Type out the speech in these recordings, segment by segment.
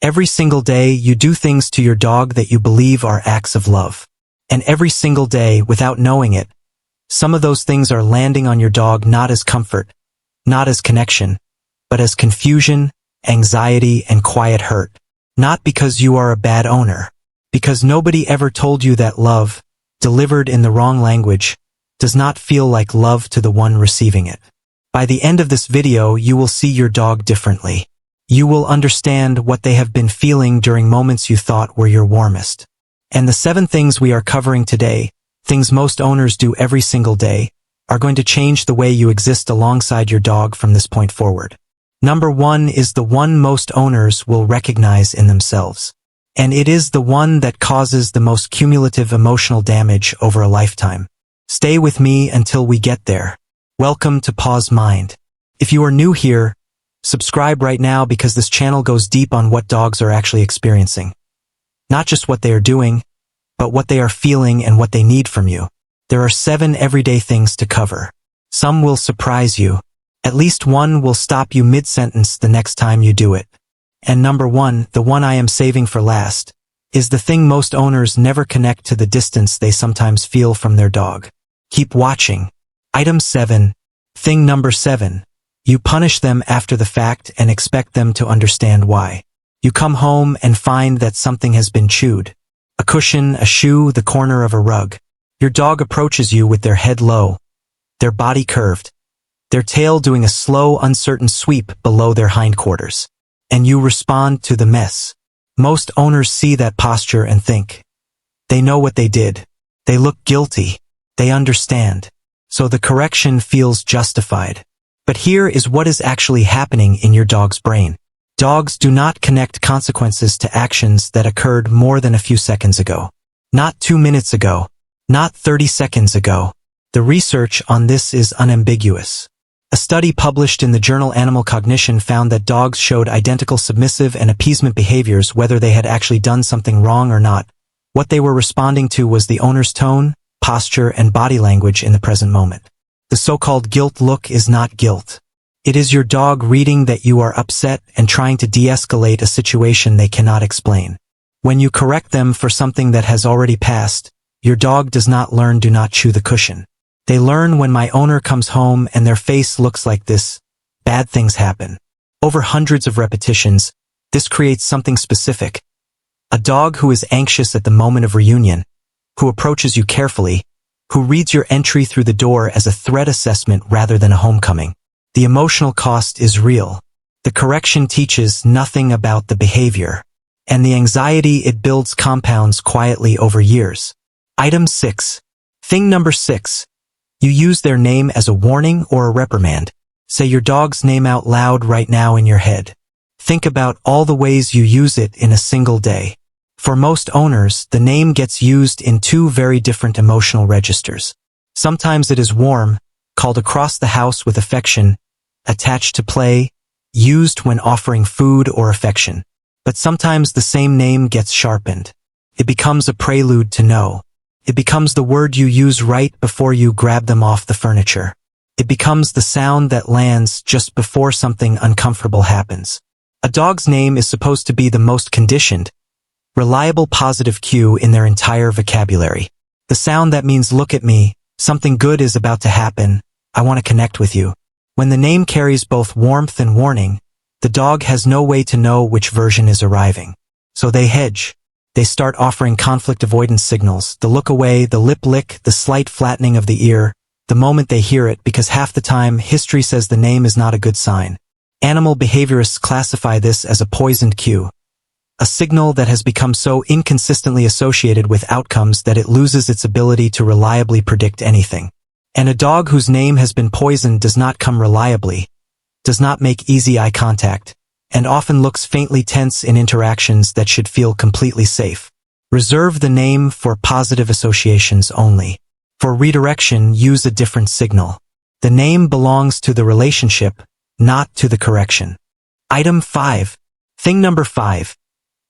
Every single day, you do things to your dog that you believe are acts of love. And every single day, without knowing it, some of those things are landing on your dog not as comfort, not as connection, but as confusion, anxiety, and quiet hurt. Not because you are a bad owner, because nobody ever told you that love, delivered in the wrong language, does not feel like love to the one receiving it. By the end of this video, you will see your dog differently. You will understand what they have been feeling during moments you thought were your warmest. And the 7 things we are covering today, things most owners do every single day, are going to change the way you exist alongside your dog from this point forward. Number 1 is the one most owners will recognize in themselves. And it is the one that causes the most cumulative emotional damage over a lifetime. Stay with me until we get there. Welcome to PAW'S Mind. If you are new here, subscribe right now because this channel goes deep on what dogs are actually experiencing. Not just what they are doing, but what they are feeling and what they need from you. There are 7 everyday things to cover. Some will surprise you. At least one will stop you mid-sentence the next time you do it. And number 1, the one I am saving for last, is the thing most owners never connect to the distance they sometimes feel from their dog. Keep watching. Item 7. Thing number 7. You punish them after the fact and expect them to understand why. You come home and find that something has been chewed. A cushion, a shoe, the corner of a rug. Your dog approaches you with their head low, their body curved, their tail doing a slow, uncertain sweep below their hindquarters. And you respond to the mess. Most owners see that posture and think, they know what they did. They look guilty. They understand. So the correction feels justified. But here is what is actually happening in your dog's brain. Dogs do not connect consequences to actions that occurred more than a few seconds ago. Not 2 minutes ago. Not 30 seconds ago. The research on this is unambiguous. A study published in the journal Animal Cognition found that dogs showed identical submissive and appeasement behaviors whether they had actually done something wrong or not. What they were responding to was the owner's tone, posture, and body language in the present moment. The so-called guilt look is not guilt. It is your dog reading that you are upset and trying to de-escalate a situation they cannot explain. When you correct them for something that has already passed, your dog does not learn do not chew the cushion. They learn when my owner comes home and their face looks like this, bad things happen. Over hundreds of repetitions, this creates something specific. A dog who is anxious at the moment of reunion, who approaches you carefully, who reads your entry through the door as a threat assessment rather than a homecoming. The emotional cost is real. The correction teaches nothing about the behavior, and the anxiety it builds compounds quietly over years. Item 6. Thing number 6. You use their name as a warning or a reprimand. Say your dog's name out loud right now in your head. Think about all the ways you use it in a single day. For most owners, the name gets used in 2 very different emotional registers. Sometimes it is warm, called across the house with affection, attached to play, used when offering food or affection. But sometimes the same name gets sharpened. It becomes a prelude to no. It becomes the word you use right before you grab them off the furniture. It becomes the sound that lands just before something uncomfortable happens. A dog's name is supposed to be the most conditioned, reliable positive cue in their entire vocabulary. The sound that means look at me, something good is about to happen, I want to connect with you. When the name carries both warmth and warning, the dog has no way to know which version is arriving. So they hedge. They start offering conflict avoidance signals, the look away, the lip lick, the slight flattening of the ear, the moment they hear it, because half the time history says the name is not a good sign. Animal behaviorists classify this as a poisoned cue. A signal that has become so inconsistently associated with outcomes that it loses its ability to reliably predict anything. And a dog whose name has been poisoned does not come reliably, does not make easy eye contact, and often looks faintly tense in interactions that should feel completely safe. Reserve the name for positive associations only. For redirection, use a different signal. The name belongs to the relationship, not to the correction. Item 5. Thing number 5.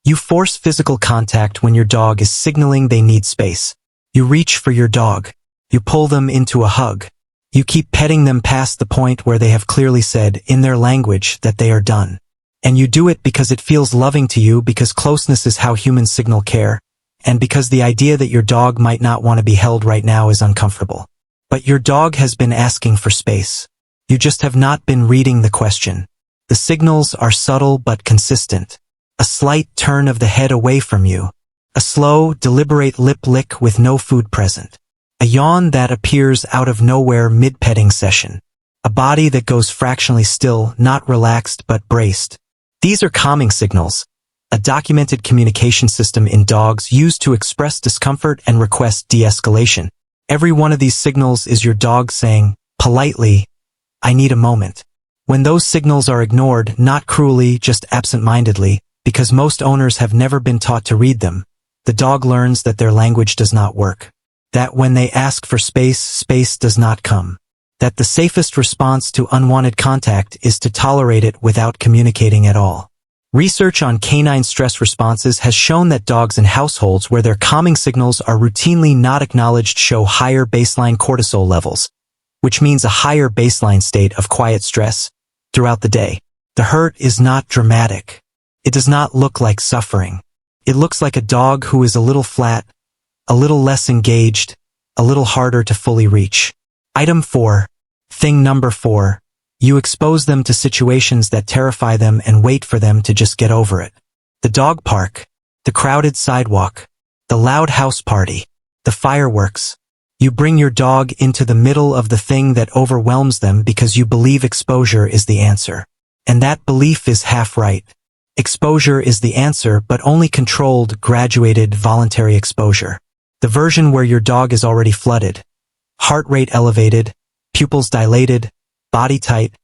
You force physical contact when your dog is signaling they need space. You reach for your dog. You pull them into a hug. You keep petting them past the point where they have clearly said, in their language, that they are done. And you do it because it feels loving to you, because closeness is how humans signal care, and because the idea that your dog might not want to be held right now is uncomfortable. But your dog has been asking for space. You just have not been reading the question. The signals are subtle but consistent. A slight turn of the head away from you. A slow, deliberate lip lick with no food present. A yawn that appears out of nowhere mid-petting session. A body that goes fractionally still, not relaxed but braced. These are calming signals, a documented communication system in dogs used to express discomfort and request de-escalation. Every one of these signals is your dog saying, politely, I need a moment. When those signals are ignored, not cruelly, just absent-mindedly, because most owners have never been taught to read them, the dog learns that their language does not work. That when they ask for space, space does not come. That the safest response to unwanted contact is to tolerate it without communicating at all. Research on canine stress responses has shown that dogs in households where their calming signals are routinely not acknowledged show higher baseline cortisol levels, which means a higher baseline state of quiet stress throughout the day. The hurt is not dramatic. It does not look like suffering. It looks like a dog who is a little flat, a little less engaged, a little harder to fully reach. Item 4. Thing number 4. You expose them to situations that terrify them and wait for them to just get over it. The dog park, the crowded sidewalk, the loud house party, the fireworks. You bring your dog into the middle of the thing that overwhelms them because you believe exposure is the answer. And that belief is half right. Exposure is the answer, but only controlled, graduated, voluntary exposure. The version where your dog is already flooded. Heart rate elevated, pupils dilated, body tight,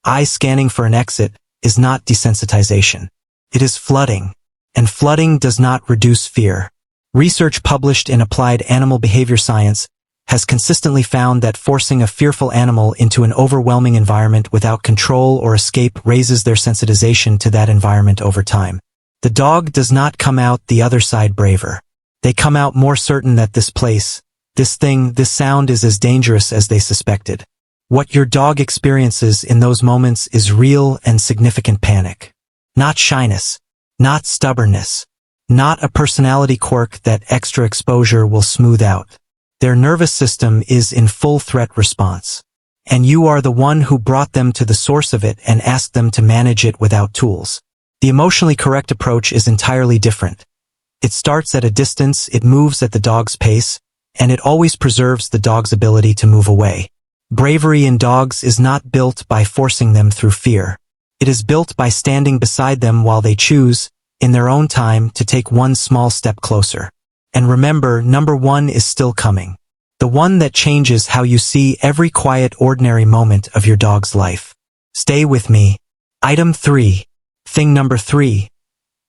eyes scanning for an exit, is not desensitization. It is flooding. And flooding does not reduce fear. Research published in Applied Animal Behavior Science has consistently found that forcing a fearful animal into an overwhelming environment without control or escape raises their sensitization to that environment over time. The dog does not come out the other side braver. They come out more certain that this place, this thing, this sound is as dangerous as they suspected. What your dog experiences in those moments is real and significant panic. Not shyness, not stubbornness, not a personality quirk that extra exposure will smooth out. Their nervous system is in full threat response. And you are the one who brought them to the source of it and asked them to manage it without tools. The emotionally correct approach is entirely different. It starts at a distance, it moves at the dog's pace, and it always preserves the dog's ability to move away. Bravery in dogs is not built by forcing them through fear. It is built by standing beside them while they choose, in their own time, to take one small step closer. And remember, number 1 is still coming. The one that changes how you see every quiet, ordinary moment of your dog's life. Stay with me. Item 3. Thing number 3.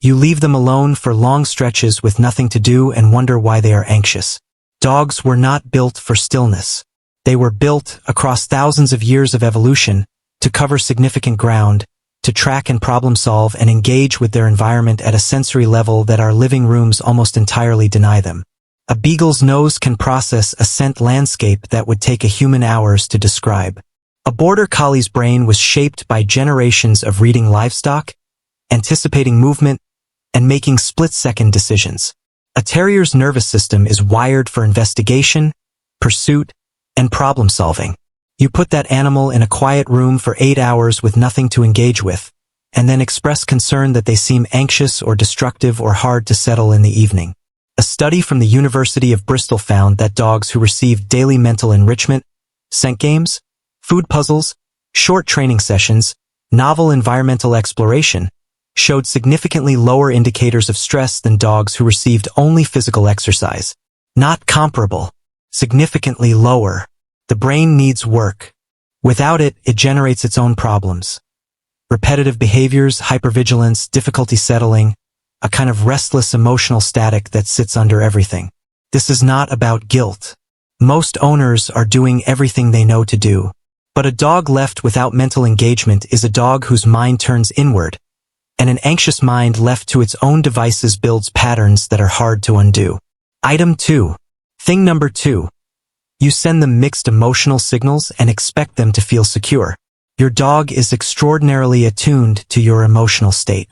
You leave them alone for long stretches with nothing to do and wonder why they are anxious. Dogs were not built for stillness. They were built, across thousands of years of evolution, to cover significant ground, to track and problem solve and engage with their environment at a sensory level that our living rooms almost entirely deny them. A beagle's nose can process a scent landscape that would take a human hours to describe. A border collie's brain was shaped by generations of reading livestock, anticipating movement, and making split-second decisions. A terrier's nervous system is wired for investigation, pursuit, and problem-solving. You put that animal in a quiet room for 8 hours with nothing to engage with, and then express concern that they seem anxious or destructive or hard to settle in the evening. A study from the University of Bristol found that dogs who received daily mental enrichment, scent games, food puzzles, short training sessions, novel environmental exploration, showed significantly lower indicators of stress than dogs who received only physical exercise. Not comparable. Significantly lower. The brain needs work. Without it, it generates its own problems. Repetitive behaviors, hypervigilance, difficulty settling, a kind of restless emotional static that sits under everything. This is not about guilt. Most owners are doing everything they know to do. But a dog left without mental engagement is a dog whose mind turns inward, and an anxious mind left to its own devices builds patterns that are hard to undo. Item 2. Thing number 2. You send them mixed emotional signals and expect them to feel secure. Your dog is extraordinarily attuned to your emotional state.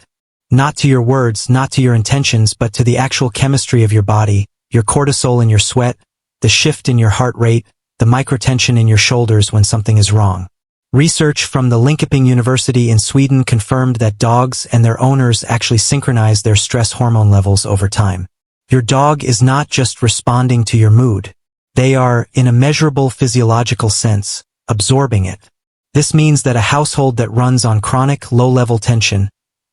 Not to your words, not to your intentions, but to the actual chemistry of your body, your cortisol in your sweat, the shift in your heart rate, the microtension in your shoulders when something is wrong. Research from the Linköping University in Sweden confirmed that dogs and their owners actually synchronize their stress hormone levels over time. Your dog is not just responding to your mood. They are, in a measurable physiological sense, absorbing it. This means that a household that runs on chronic, low-level tension,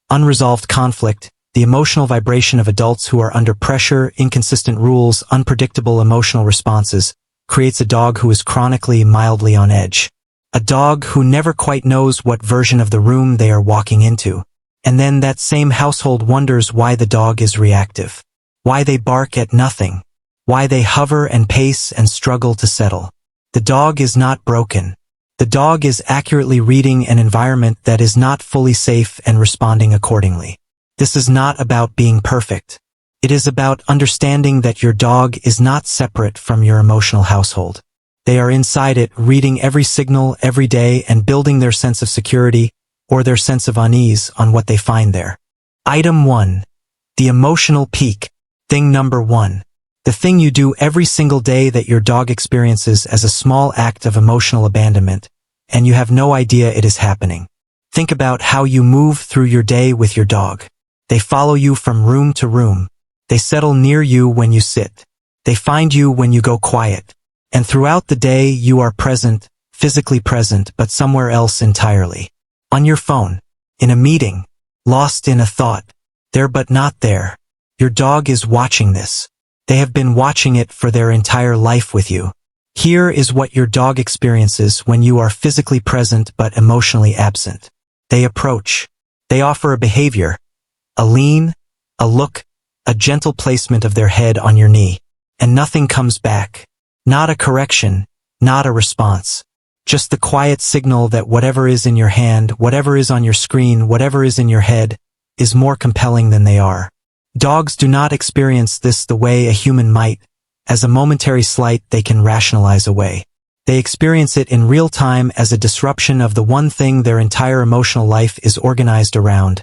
unresolved conflict, the emotional vibration of adults who are under pressure, inconsistent rules, unpredictable emotional responses, creates a dog who is chronically, mildly on edge. A dog who never quite knows what version of the room they are walking into. And then that same household wonders why the dog is reactive. Why they bark at nothing. Why they hover and pace and struggle to settle. The dog is not broken. The dog is accurately reading an environment that is not fully safe and responding accordingly. This is not about being perfect. It is about understanding that your dog is not separate from your emotional household. They are inside it, reading every signal every day and building their sense of security or their sense of unease on what they find there. Item 1. The emotional peak. Thing number 1. The thing you do every single day that your dog experiences as a small act of emotional abandonment, and you have no idea it is happening. Think about how you move through your day with your dog. They follow you from room to room. They settle near you when you sit. They find you when you go quiet. And throughout the day you are present, physically present, but somewhere else entirely. On your phone, in a meeting, lost in a thought, there but not there. Your dog is watching this. They have been watching it for their entire life with you. Here is what your dog experiences when you are physically present but emotionally absent. They approach. They offer a behavior, a lean, a look, a gentle placement of their head on your knee, and nothing comes back. Not a correction, not a response. Just the quiet signal that whatever is in your hand, whatever is on your screen, whatever is in your head, is more compelling than they are. Dogs do not experience this the way a human might. As a momentary slight they can rationalize away. They experience it in real time as a disruption of the one thing their entire emotional life is organized around.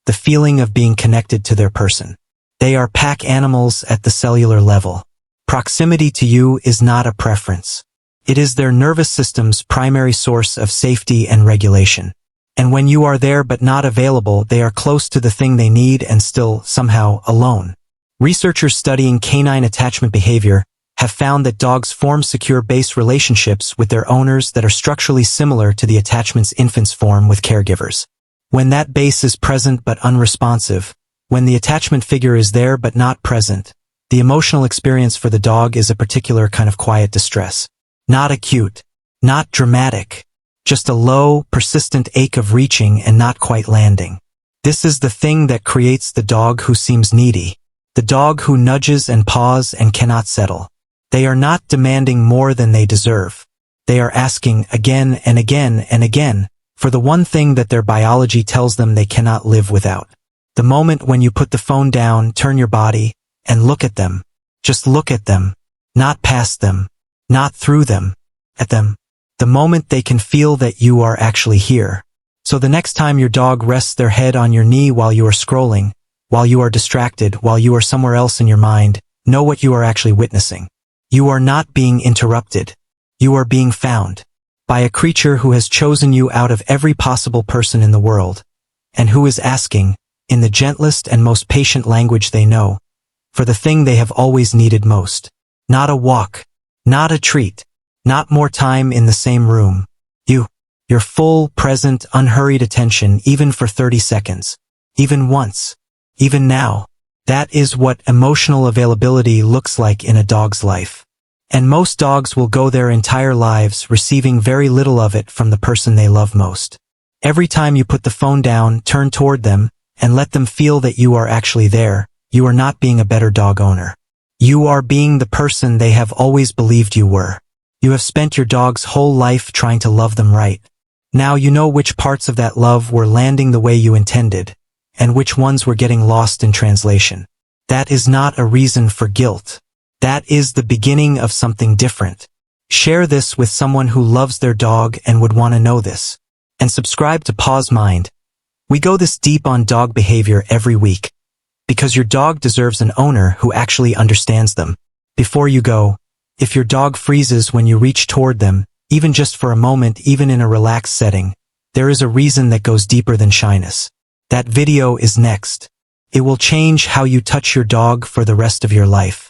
The feeling of being connected to their person. They are pack animals at the cellular level. Proximity to you is not a preference. It is their nervous system's primary source of safety and regulation. And when you are there but not available, they are close to the thing they need and still, somehow, alone. Researchers studying canine attachment behavior have found that dogs form secure base relationships with their owners that are structurally similar to the attachments infants form with caregivers. When that base is present but unresponsive, when the attachment figure is there but not present, the emotional experience for the dog is a particular kind of quiet distress. Not acute, not dramatic, just a low, persistent ache of reaching and not quite landing. This is the thing that creates the dog who seems needy. The dog who nudges and paws and cannot settle. They are not demanding more than they deserve. They are asking again and again and again for the one thing that their biology tells them they cannot live without. The moment when you put the phone down, turn your body, and look at them. Just look at them. Not past them. Not through them. At them. The moment they can feel that you are actually here. So the next time your dog rests their head on your knee while you are scrolling, while you are distracted, while you are somewhere else in your mind, know what you are actually witnessing. You are not being interrupted. You are being found by a creature who has chosen you out of every possible person in the world, and who is asking, in the gentlest and most patient language they know, for the thing they have always needed most. Not a walk, not a treat, not more time in the same room. Your full, present, unhurried attention even for 30 seconds. Even once. Even now. That is what emotional availability looks like in a dog's life. And most dogs will go their entire lives receiving very little of it from the person they love most. Every time you put the phone down, turn toward them, and let them feel that you are actually there, you are not being a better dog owner. You are being the person they have always believed you were. You have spent your dog's whole life trying to love them right. Now you know which parts of that love were landing the way you intended, and which ones were getting lost in translation. That is not a reason for guilt. That is the beginning of something different. Share this with someone who loves their dog and would want to know this. and subscribe to PAW'S Mind. We go this deep on dog behavior every week, because your dog deserves an owner who actually understands them. Before you go, if your dog freezes when you reach toward them, even just for a moment, even in a relaxed setting, there is a reason that goes deeper than shyness. That video is next. It will change how you touch your dog for the rest of your life.